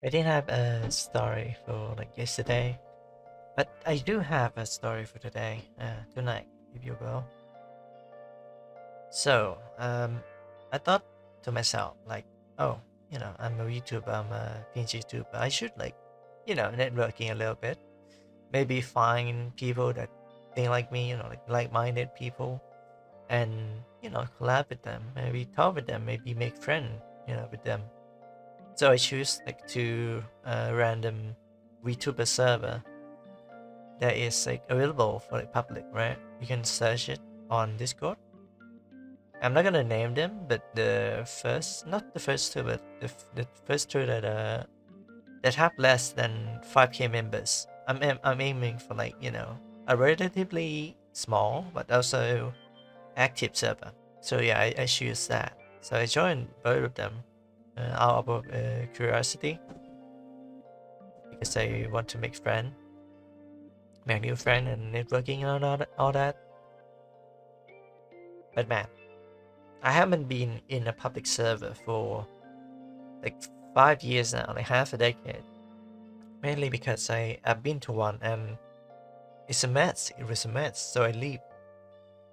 I didn't have a story for like yesterday, but I do have a story for today, tonight, if you will. So, I thought to myself, like, oh, I'm a YouTuber, I'm a PNG YouTuber. I should networking a little bit. Maybe find people that think like me, like-minded people, and collab with them. Maybe talk with them. Maybe make friends, with them. So I choose like to a random Vtuber server that is like available for the public, right? You can search it on Discord. I'm not gonna name them, but not the first two, but the first two that have less than 5k members. I'm aiming for like a relatively small but also active server. So yeah, I choose that. So I joined both of them out of curiosity because I want to make new friend and networking and all that. But man, I haven't been in a public server for like 5 years now, like half a decade. Mainly because I've been to one and it's a mess. It was a mess, so I leave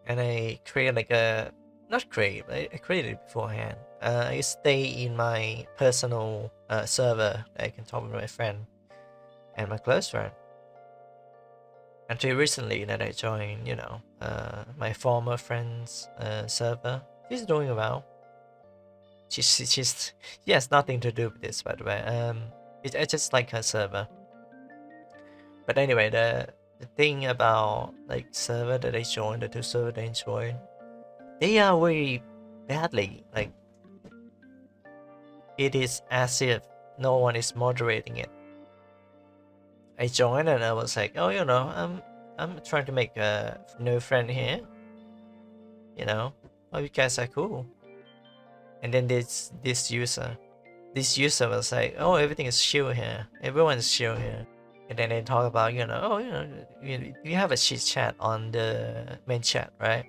and I create like a not create. I created it beforehand. I stay in my personal server that I can talk with my friend and my close friend. Until recently that I joined, my former friend's server. She's doing well. She has nothing to do with this, by the way. I just like her server. But anyway, the thing about like server that I joined, the two server that I joined, they are very badly. Like it is as if no one is moderating it. I joined and I was like, oh, I'm trying to make a new friend here. Oh, you guys are cool. And then this user was like, oh, everything is chill here. Everyone's chill here. And then they talk about, oh, you have a chit chat on the main chat, right?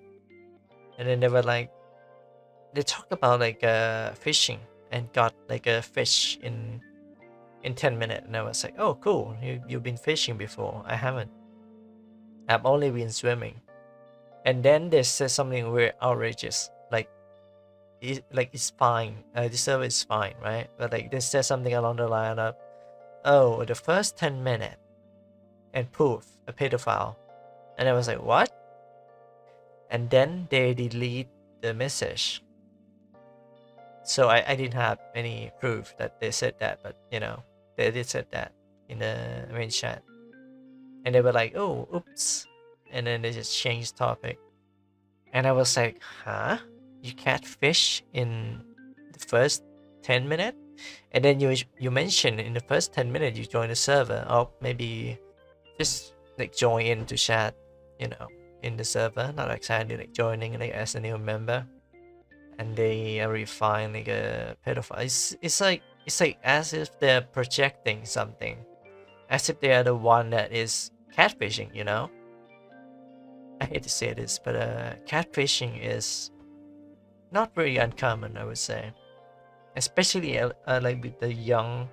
And then they were like, they talked about like fishing and got like a fish in 10 minutes. And I was like, oh, cool. You've been fishing before. I haven't. I've only been swimming. And then they said something very outrageous, like it's fine. The server is fine, right? But like they said something along the line of, oh, the first 10 minutes and poof, a pedophile. And I was like, what? And then they delete the message. So I didn't have any proof that they said that, but they did said that in the main chat. And they were like, oh, oops. And then they just changed topic. And I was like, huh? You catfish in the first 10 minutes? And then you mentioned in the first 10 minutes you join the server, or maybe just like join in to chat, in the server, not exactly like joining like as a new member. And they are refined like a pedophile. It's like as if they're projecting something, as if they are the one that is catfishing. I hate to say this, but catfishing is not very uncommon, I would say, especially like with the young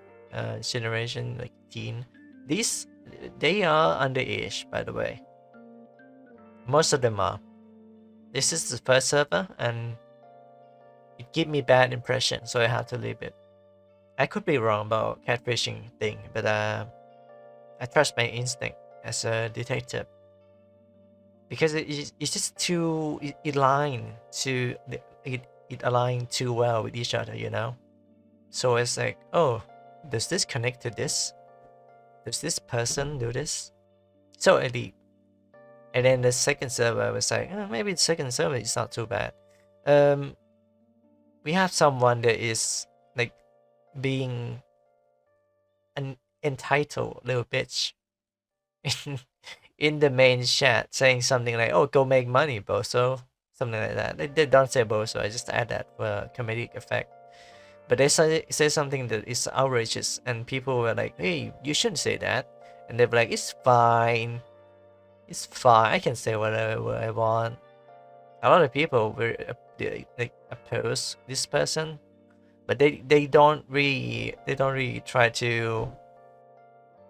generation, like teen. These they are underage, by the way. Most of them are. This is the first server, and it gave me bad impression, so I had to leave it. I could be wrong about catfishing thing, but I trust my instinct as a detective because it's just too it aligned to it aligned too well with each other. So it's like, oh, does this connect to this? Does this person do this? So I leave. And then the second server was like, maybe the second server is not too bad. Um, we have someone that is like being an entitled little bitch in in the main chat, saying something like, "Oh, go make money, bozo," something like that. They don't say bozo. I just add that for comedic effect. But they say something that is outrageous, and people were like, "Hey, you shouldn't say that," and they were like, "It's fine, it's fine. I can say whatever I want." A lot of people were like oppose this person, but they don't really try to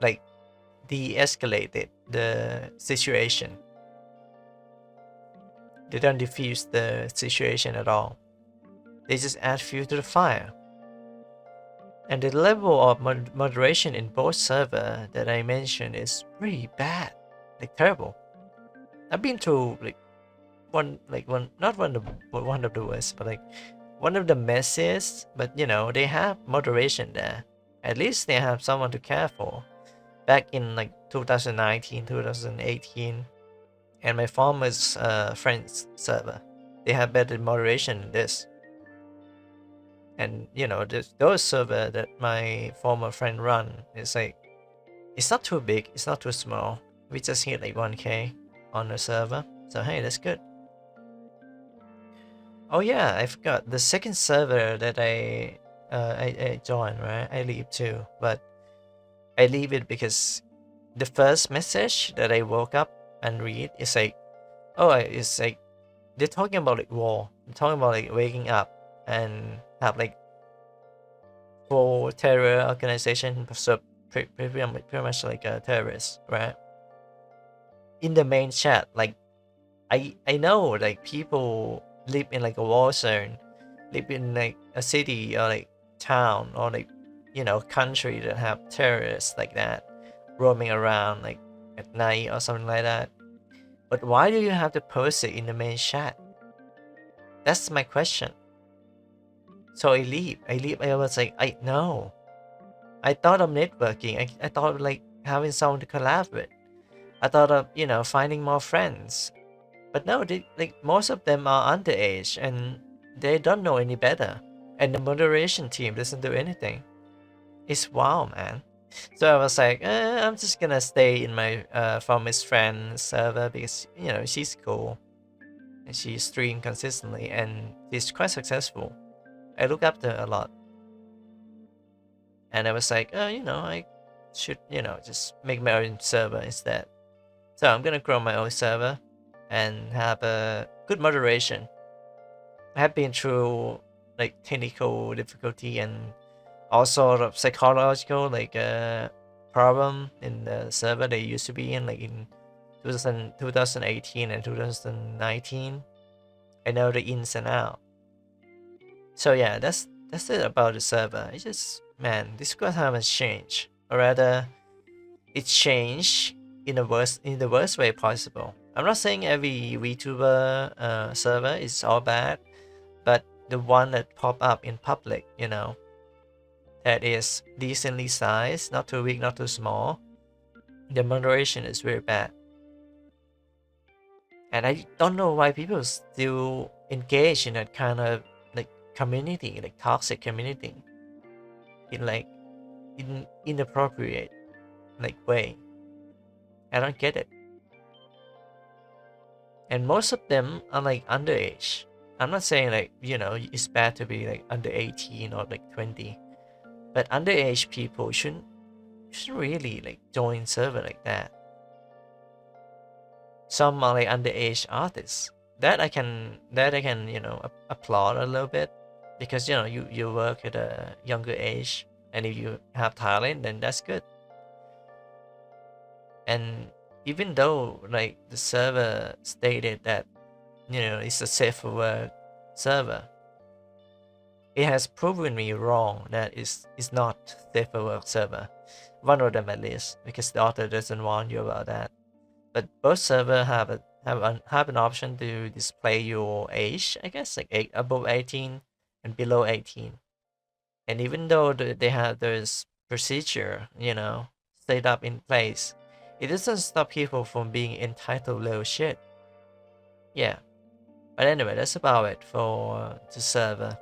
like de-escalate the situation. They don't diffuse the situation at all. They just add fuel to the fire. And the level of moderation in both server that I mentioned is pretty bad, like terrible. I've been through like not one of the worst, but like one of the messiest. But you know, they have moderation there. At least they have someone to care for. Back in like 2019, 2018, and my former friend's server, they have better moderation than this. And you know, those server that my former friend run is like, it's not too big, it's not too small. We just hit like 1K on the server, so hey, that's good. Oh yeah, I forgot the second server that I joined, right? I leave too, but I leave it because the first message that I woke up and read is like, oh, it's like they're talking about like war. They're talking about like waking up and have like for terror organization, so pretty much like a terrorist, right? In the main chat, like I know like people live in like a war zone, live in like a city or like town or like, you know, country that have terrorists like that roaming around like at night or something like that. But why do you have to post it in the main chat? That's my question. So I leave. I was like, I know. I thought of networking. I thought of like having someone to collab with. I thought of, you know, finding more friends. But no, they, like most of them are underage and they don't know any better. And the moderation team doesn't do anything. It's wow, man. So I was like, I'm just gonna stay in my former's friend server because, you know, she's cool. And she streams consistently and she's quite successful. I look up to her a lot. And I was like, oh, you know, I should, you know, just make my own server instead. So I'm gonna grow my own server and have a good moderation. I have been through like technical difficulty and all sort of psychological like problem in the server they used to be in like in 2018 and 2019. I know the ins and out. So yeah, that's it about the server. It's just, man, Discord has changed, or rather, it changed in the worst way possible. I'm not saying every Vtuber server is all bad, but the one that pop up in public, you know, that is decently sized, not too big, not too small, the moderation is very bad. And I don't know why people still engage in that kind of like community, like toxic community, in like inappropriate like way. I don't get it. And most of them are like underage. I'm not saying like, you know, it's bad to be like under 18 or like 20, but underage people shouldn't really like join server like that. Some are like underage artists that I can you know applaud a little bit, because you know you work at a younger age, and if you have talent, then that's good. And even though like the server stated that, you know, it's a safe for work server, it has proven me wrong that it's not safe for work server. One of them at least, because the author doesn't warn you about that. But both servers have an option to display your age, I guess, like above 18 and below 18. And even though they have this procedure, you know, set up in place, it doesn't stop people from being entitled little shit. Yeah. But anyway, that's about it for the server.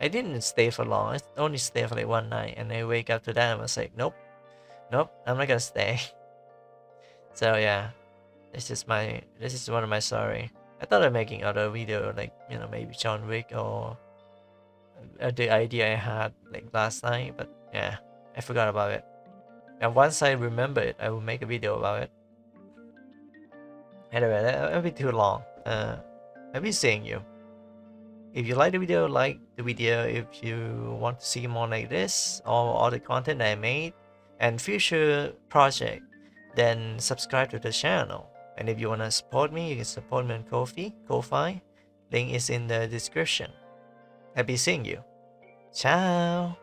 I didn't stay for long. I only stayed for like one night, and I wake up to that and was like, nope, I'm not gonna stay. So yeah, this is one of my story. I thought of making other video like, you know, maybe John Wick or the idea I had like last night, but yeah, I forgot about it. And once I remember it, I will make a video about it. Anyway, that'll be too long. I'll be seeing you If you like the video, like the video. If you want to see more like this or other content I made and future project, then subscribe to the channel. And if you want to support me, you can support me on Ko-Fi. Link is in the description. Happy seeing you. Ciao.